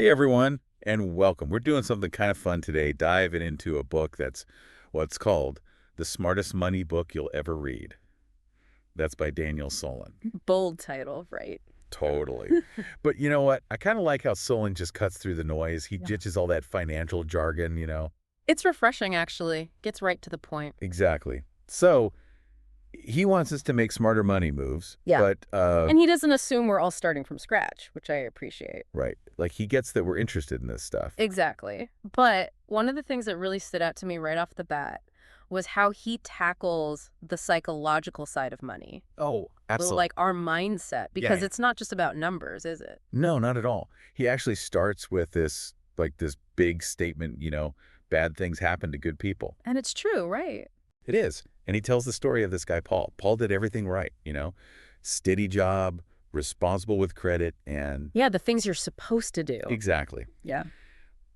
Hey everyone, and welcome. We're doing something kind of fun today, diving into a book that's what's called The Smartest Money Book You'll Ever Read. That's by Daniel Solin. Bold title, right? Totally. But you know what? I kind of like how Solin just cuts through the noise. He Yeah. ditches all that financial jargon. It's refreshing, actually. Gets right to the point. Exactly. So he wants us to make smarter money moves, Yeah. but, And he doesn't assume we're all starting from scratch, which I appreciate. right, like he gets that we're interested in this stuff. Exactly. But one of the things that really stood out to me right off the bat was how he tackles the psychological side of money. Oh, Little, absolutely. like our mindset, because yeah. it's not just about numbers, is it? No, not at all. He actually starts with this big statement, bad things happen to good people. And it's true, right? It is. And he tells the story of this guy, Paul. Paul did everything right, steady job, responsible with credit, and Yeah, the things you're supposed to do. exactly. Yeah.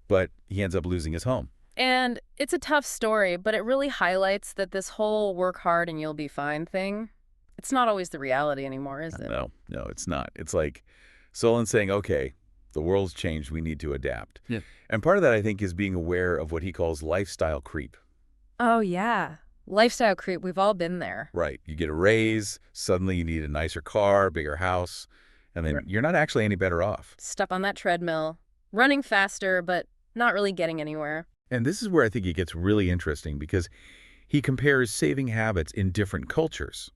But he ends up losing his home. And it's a tough story, but it really highlights that this whole work hard and you'll be fine thing, it's not always the reality anymore, is it? No, it's not. It's like Solon saying, okay, the world's changed. We need to adapt. Yeah. And part of that, I think, is being aware of what he calls lifestyle creep. Oh, yeah. Lifestyle creep. We've all been there. Right. You get a raise, suddenly you need a nicer car, bigger house, and then you're not actually any better off. Stuck on that treadmill, running faster, but not really getting anywhere. And this is where I think it gets really interesting because he compares saving habits in different cultures.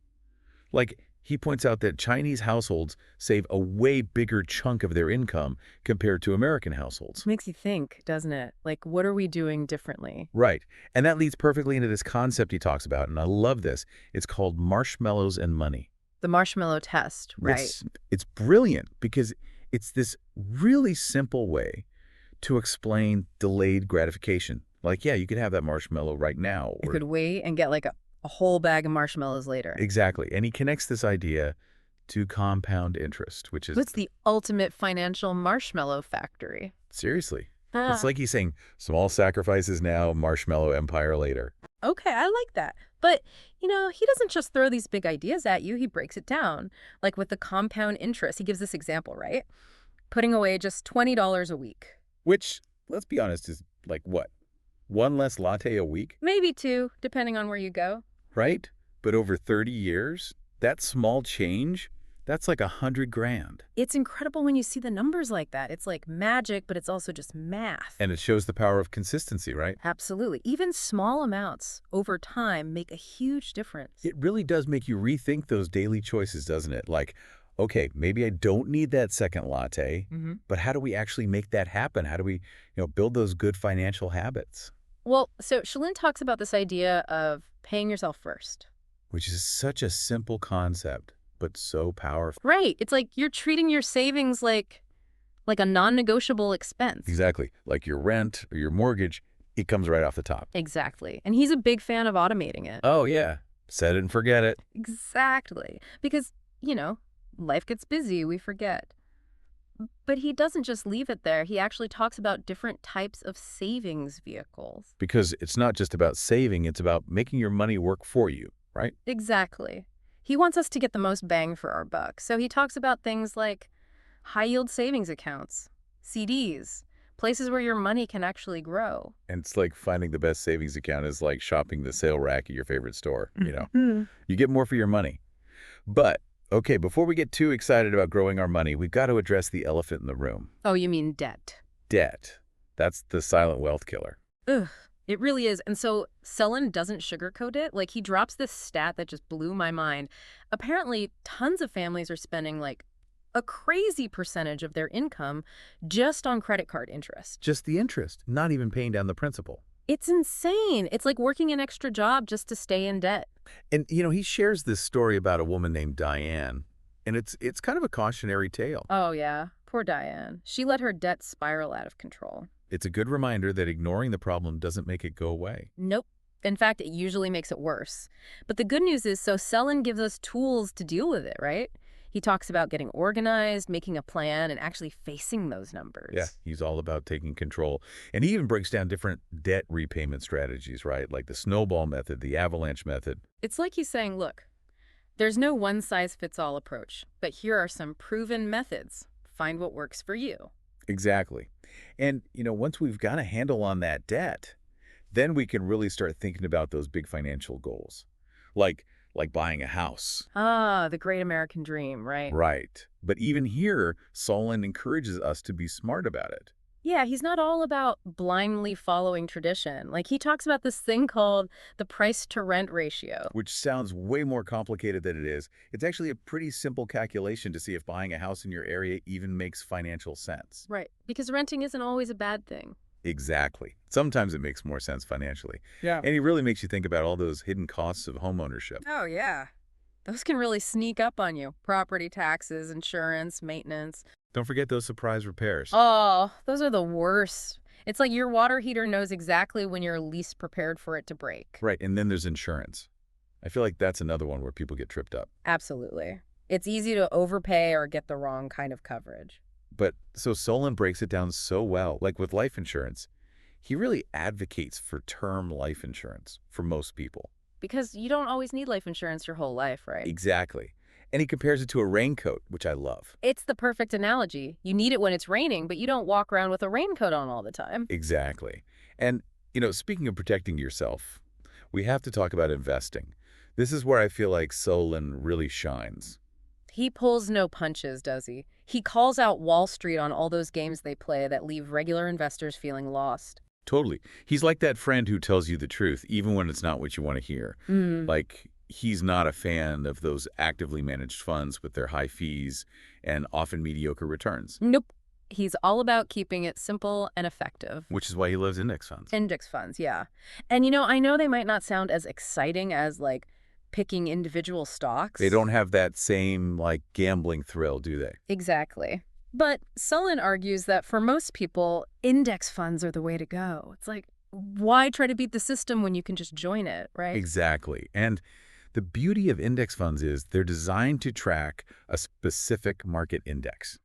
Like, he points out that Chinese households save a way bigger chunk of their income compared to American households. Makes you think, doesn't it? Like, what are we doing differently? Right. And that leads perfectly into this concept he talks about, and I love this. It's called marshmallows and money. The marshmallow test, right? It's brilliant because it's this really simple way to explain delayed gratification. Like, yeah, you could have that marshmallow right now. You could wait and get like a whole bag of marshmallows later. Exactly. And he connects this idea to compound interest, which is... What's the ultimate financial marshmallow factory? Seriously. It's like he's saying, small sacrifices now, marshmallow empire later. Okay, I like that. But, he doesn't just throw these big ideas at you. He breaks it down. Like with the compound interest. He gives this example, right? Putting away just $20 a week. Which, let's be honest, is like what? One less latte a week? Maybe two, depending on where you go. Right? But over 30 years, that small change, that's like $100,000. It's incredible when you see the numbers like that. It's like magic, but it's also just math. And it shows the power of consistency, right? Absolutely. Even small amounts over time make a huge difference. It really does make you rethink those daily choices, doesn't it? Like, okay, maybe I don't need that second latte, but how do we actually make that happen? How do we, build those good financial habits? Well, so Solin talks about this idea of paying yourself first. Which is such a simple concept, but so powerful. Right. It's like you're treating your savings like a non-negotiable expense. Exactly. Like your rent or your mortgage, it comes right off the top. Exactly. And he's a big fan of automating it. Oh, yeah. Set it and forget it. Exactly. Because, life gets busy, we forget. But he doesn't just leave it there. He actually talks about different types of savings vehicles. Because it's not just about saving, it's about making your money work for you, right? Exactly. He wants us to get the most bang for our buck. So he talks about things like high-yield savings accounts, CDs, places where your money can actually grow. And it's like finding the best savings account is like shopping the sale rack at your favorite store. You get more for your money. But, okay, before we get too excited about growing our money, we've got to address the elephant in the room. Oh, you mean debt. Debt. That's the silent wealth killer. Ugh, it really is. And so Solin doesn't sugarcoat it. Like, he drops this stat that just blew my mind. Apparently, tons of families are spending like a crazy percentage of their income just on credit card interest. Just the interest, not even paying down the principal. It's insane. It's like working an extra job just to stay in debt. And, he shares this story about a woman named Diane, and it's kind of a cautionary tale. Oh, yeah. Poor Diane. She let her debt spiral out of control. It's a good reminder that ignoring the problem doesn't make it go away. Nope. In fact, it usually makes it worse. But the good news is, so Solin gives us tools to deal with it, right? He talks about getting organized, making a plan, and actually facing those numbers. Yeah, he's all about taking control. And he even breaks down different debt repayment strategies, right? Like the snowball method, the avalanche method. It's like he's saying, look, there's no one-size-fits-all approach, but here are some proven methods. Find what works for you. Exactly. And, once we've got a handle on that debt, then we can really start thinking about those big financial goals, like buying a house. Ah, the great American dream, right? Right. But even here, Solin encourages us to be smart about it, Yeah, he's not all about blindly following tradition. Like, he talks about this thing called the price-to-rent ratio. which sounds way more complicated than it is. It's actually a pretty simple calculation to see if buying a house in your area even makes financial sense. Right. Because renting isn't always a bad thing. Exactly. Sometimes it makes more sense financially. Yeah. And he really makes you think about all those hidden costs of homeownership. Oh, yeah. Those can really sneak up on you. Property taxes, insurance, maintenance. Don't forget those surprise repairs. Oh, those are the worst. It's like your water heater knows exactly when you're least prepared for it to break. Right, and then there's insurance. I feel like that's another one where people get tripped up. Absolutely. It's easy to overpay or get the wrong kind of coverage. But so Solon breaks it down so well, like with life insurance. He really advocates for term life insurance for most people. Because you don't always need life insurance your whole life, right? Exactly. And he compares it to a raincoat, which I love. It's the perfect analogy. You need it when it's raining, but you don't walk around with a raincoat on all the time. Exactly. And, speaking of protecting yourself, we have to talk about investing. This is where I feel like Solon really shines. He pulls no punches, does he? He calls out Wall Street on all those games they play that leave regular investors feeling lost. Totally. He's like that friend who tells you the truth, even when it's not what you want to hear. Like, he's not a fan of those actively managed funds with their high fees and often mediocre returns. Nope. He's all about keeping it simple and effective. Which is why he loves index funds. Index funds, yeah. And I know they might not sound as exciting as, like, picking individual stocks. They don't have that same, gambling thrill, do they? Exactly. But Solin argues that for most people, index funds are the way to go. It's like, why try to beat the system when you can just join it, right? Exactly. And the beauty of index funds is they're designed to track a specific market index.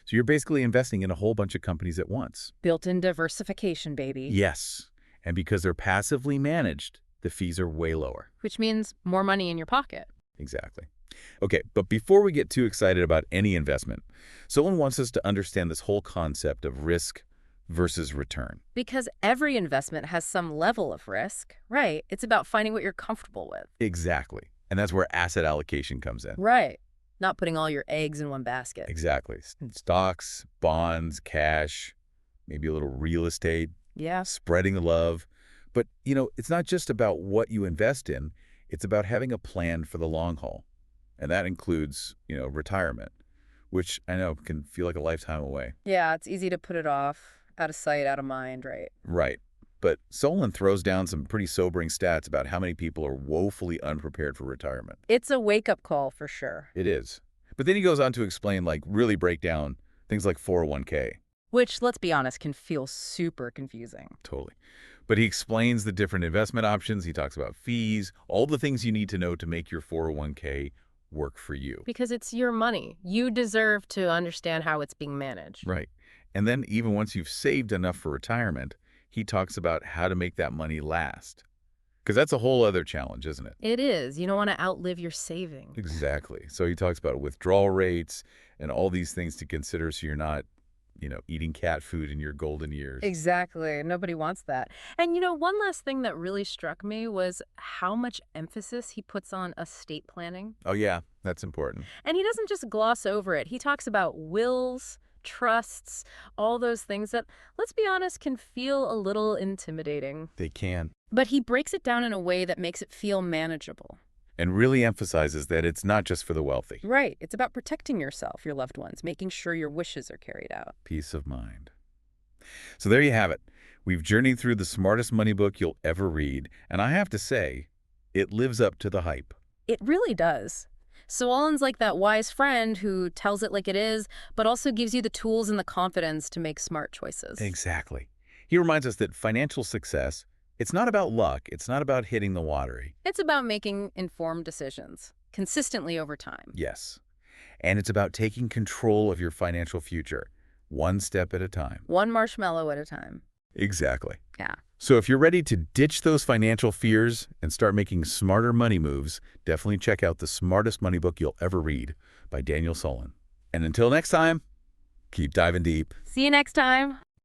So you're basically investing in a whole bunch of companies at once. Built-in diversification, baby. Yes. And because they're passively managed, the fees are way lower. Which means more money in your pocket. Exactly. Okay, but before we get too excited about any investment, Solon wants us to understand this whole concept of risk versus return. Because every investment has some level of risk, right? It's about finding what you're comfortable with. Exactly. And that's where asset allocation comes in. Right. Not putting all your eggs in one basket. Exactly. Stocks, bonds, cash, maybe a little real estate, Yeah. spreading the love. But, it's not just about what you invest in. It's about having a plan for the long haul. And that includes, retirement, which I know can feel like a lifetime away. Yeah, it's easy to put it off. Out of sight, out of mind, right? Right. But Solon throws down some pretty sobering stats about how many people are woefully unprepared for retirement. It's a wake-up call for sure. It is. But then he goes on to explain, really break down things like 401k. Which, let's be honest, can feel super confusing. Totally. But he explains the different investment options. He talks about fees, all the things you need to know to make your 401k work for you. Because it's your money. You deserve to understand how it's being managed. Right. And then even once you've saved enough for retirement, he talks about how to make that money last. Because that's a whole other challenge, isn't it? It is. You don't want to outlive your savings. Exactly. So he talks about withdrawal rates and all these things to consider so you're not, eating cat food in your golden years. Exactly. Nobody wants that. And one last thing that really struck me was how much emphasis he puts on estate planning. Oh, yeah, that's important. And he doesn't just gloss over it. He talks about wills, trusts, all those things that, let's be honest, can feel a little intimidating. They can. But he breaks it down in a way that makes it feel manageable. And really emphasizes that it's not just for the wealthy. Right. It's about protecting yourself, your loved ones, making sure your wishes are carried out. Peace of mind. So there you have it. We've journeyed through the smartest money book you'll ever read, and I have to say, it lives up to the hype. It really does. Solin's like that wise friend who tells it like it is, but also gives you the tools and the confidence to make smart choices. Exactly. He reminds us that financial success, it's not about luck. It's not about hitting the lottery. It's about making informed decisions consistently over time. Yes. And it's about taking control of your financial future, one step at a time. One marshmallow at a time. Exactly. Yeah. So if you're ready to ditch those financial fears and start making smarter money moves, definitely check out The Smartest Money Book You'll Ever Read by Daniel Solin. And until next time, keep diving deep. See you next time.